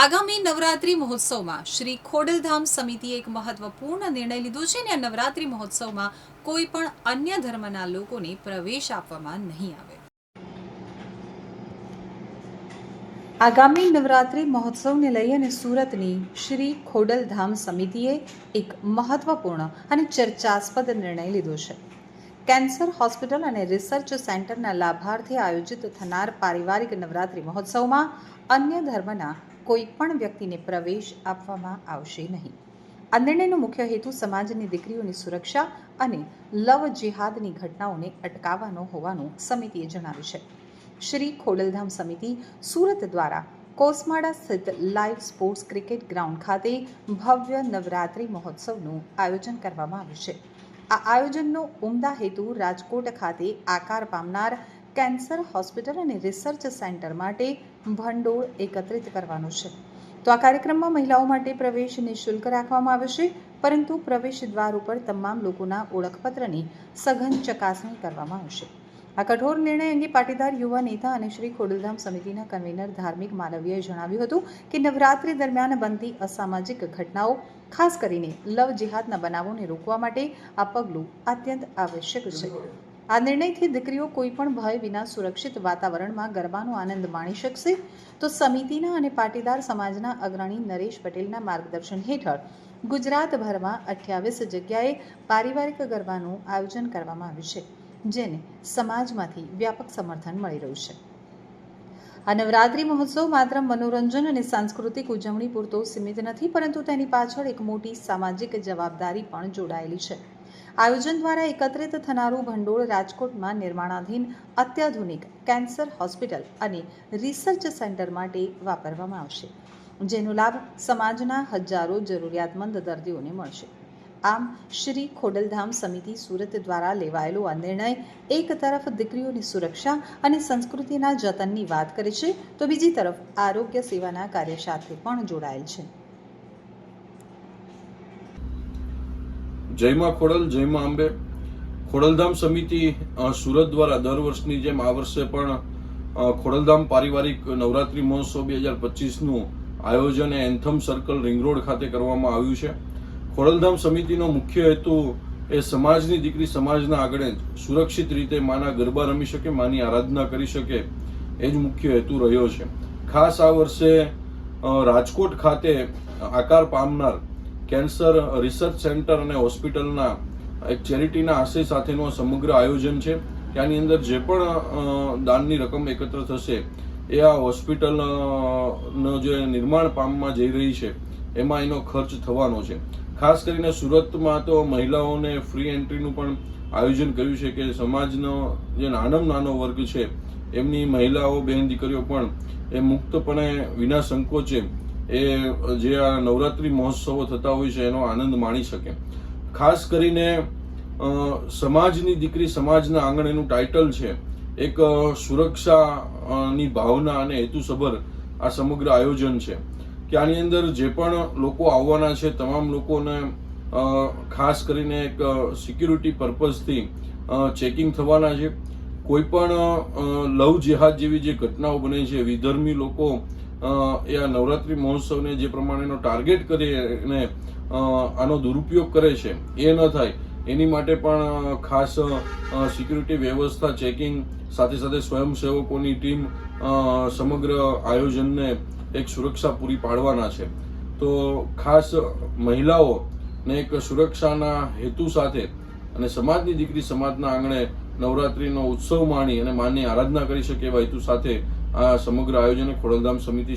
આગામી નવરાત્રી મહોત્સવમાં શ્રી ખોડલધામ સમિતિએ એક મહત્વપૂર્ણ નિર્ણય લીધો છે અને આ નવરાત્રી મહોત્સવમાં કોઈ પણ અન્ય ધર્મના લોકોને પ્રવેશ આપવામાં નહીં આવે. આગામી નવરાત્રી મહોત્સવને લઈ અને સુરતની શ્રી ખોડલધામ સમિતિએ એક મહત્વપૂર્ણ અને ચર્ચાસ્પદ નિર્ણય લીધો છે. કેન્સર હોસ્પિટલ અને રિસર્ચ સેન્ટરના લાભાર્થે આયોજિત થનાર પારિવારિક નવરાત્રી મહોત્સવમાં અન્ય ધર્મના કોઈ પણ વ્યક્તિને પ્રવેશ આપવામાં આવશે નહીં. આ નિર્ણયનો મુખ્ય હેતુ સમાજની દીકરીઓની સુરક્ષા અને લવ જિહાદની ઘટનાઓને અટકાવવાનો હોવાનું સમિતિએ જણાવ્યું છે. શ્રી ખોડલધામ સમિતિ સુરત દ્વારા કોસમાડા સ્થિત લાઈવ સ્પોર્ટ્સ ક્રિકેટ ગ્રાઉન્ડ ખાતે ભવ્ય નવરાત્રી મહોત્સવનું આયોજન કરવામાં આવ્યું છે. આ આયોજનનો ઉમદા હેતુ રાજકોટ ખાતે આકાર પામનાર કેન્સર હોસ્પિટલ અને રિસર્ચ સેન્ટર માટે ભંડોળ એકત્રિત કરવાનો છે. તો આ કાર્યક્રમમાં મહિલાઓ માટે પ્રવેશ નિઃશુલ્ક રાખવામાં આવશે, પરંતુ પ્રવેશ દ્વાર ઉપર તમામ લોકોના ઓળખપત્રની સઘન ચકાસણી કરવામાં આવશે. આ કઠોર નિર્ણય અંગે પાટીદાર યુવા નેતા અને શ્રી ખોડલધામ સમિતિના કન્વીનર ધાર્મિક માલવીયાએ જણાવ્યું હતું કે નવરાત્રી દરમિયાન બનતી અસામાજિક ઘટનાઓ, ખાસ કરીને લવ જિહાદના બનાવોને રોકવા માટે આ પગલું અત્યંત આવશ્યક છે. આ નિર્ણયથી દીકરીઓ કોઈપણ ભય વિના સુરક્ષિત વાતાવરણમાં ગરબાનો આનંદ માણી શકશે. તો સમિતિના અને પાટીદાર સમાજના અગ્રણી નરેશ પટેલના માર્ગદર્શન હેઠળ ગુજરાતભરમાં 28 જગ્યાએ પારિવારિક ગરબાનું આયોજન કરવામાં આવ્યું છે, જેને સમાજમાંથી વ્યાપક સમર્થન મળી રહ્યું છે. આ નવરાત્રી મહોત્સવ માત્ર મનોરંજન અને સાંસ્કૃતિક ઉજવણી પૂરતો સીમિત નથી, પરંતુ તેની પાછળ એક મોટી સામાજિક જવાબદારી પણ જોડાયેલી છે. આયોજન દ્વારા એકત્રિત થનારું ભંડોળ રાજકોટમાં નિર્માણાધીન અત્યાધુનિક કેન્સર હોસ્પિટલ અને રિસર્ચ સેન્ટર માટે વાપરવામાં આવશે, જેનો લાભ સમાજના હજારો જરૂરિયાતમંદ દર્દીઓને મળશે. આમ શ્રી ખોડલધામ સમિતિ સુરત દ્વારા લેવાયેલો આ નિર્ણય એક તરફ દીકરીઓની સુરક્ષા અને સંસ્કૃતિના જતનની વાત કરે છે, તો બીજી તરફ આરોગ્ય સેવાના કાર્ય સાથે પણ જોડાયેલ છે. જય માં ખોડલ, જય માં અંબે. ખોડલધામ સમિતિ સુરત દ્વારા દર વર્ષની જેમ આ વર્ષે પણ ખોડલધામ પારિવારિક નવરાત્રી મહોત્સવ 2025નું આયોજન એન્થમ સર્કલ રિંગ રોડ ખાતે કરવામાં આવ્યું છે. ખોડલધામ સમિતિનો મુખ્ય હેતુ એ સમાજની દીકરી સમાજના આગળ સુરક્ષિત રીતે માના ગરબા રમી શકે, માની આરાધના કરી શકે, એ જ મુખ્ય હેતુ રહ્યો છે. ખાસ આ વર્ષે રાજકોટ ખાતે આકાર પામનાર કેન્સર રિસર્ચ સેન્ટર અને હોસ્પિટલના એક ચેરિટીના આશય સાથેનું સમગ્ર આયોજન છે. ત્યાંની અંદર જે પણ દાનની રકમ એકત્ર થશે એ આ હોસ્પિટલનો જે નિર્માણ પામવા જઈ રહી છે એમાં એનો ખર્ચ થવાનો છે. ખાસ કરીને સુરતમાં તો મહિલાઓને ફ્રી એન્ટ્રીનું પણ આયોજન કર્યું છે કે સમાજનો જે નાનામાં નાનો વર્ગ છે એમની મહિલાઓ, બહેન દીકરીઓ પણ એ મુક્તપણે વિના સંકોચે એ જે આ નવરાત્રી મહોત્સવો થતા હોય છે એનો આનંદ માણી શકે. ખાસ કરીને સમાજની દીકરી સમાજના આંગણ એનું ટાઇટલ છે. એક સુરક્ષાની ભાવના અને હેતુસભર આ સમગ્ર આયોજન છે કે આની અંદર જે પણ લોકો આવવાના છે તમામ લોકોને ખાસ કરીને એક સિક્યુરિટી પર્પઝથી ચેકિંગ થવાના છે. કોઈ પણ લવ જિહાદ જેવી જે ઘટનાઓ બને છે, વિધર્મી લોકો એ આ નવરાત્રી મહોત્સવને જે પ્રમાણેનો ટાર્ગેટ કરીને આનો દુરુપયોગ કરે છે એ ન થાય એની માટે પણ ખાસ સિક્યુરિટી વ્યવસ્થા, ચેકિંગ, સાથે સાથે સ્વયંસેવકોની ટીમ સમગ્ર આયોજનને એક સુરક્ષા પૂરી પાડવાના છે. તો ખાસ મહિલાઓને એક સુરક્ષાના હેતુ સાથે અને સમાજની દીકરી સમાજના આંગણે નવરાત્રીનો ઉત્સવ માણી અને માની આરાધના કરી શકે એવા હેતુ સાથે આ સમગ્ર આયોજન ખોડલધામ સમિતિ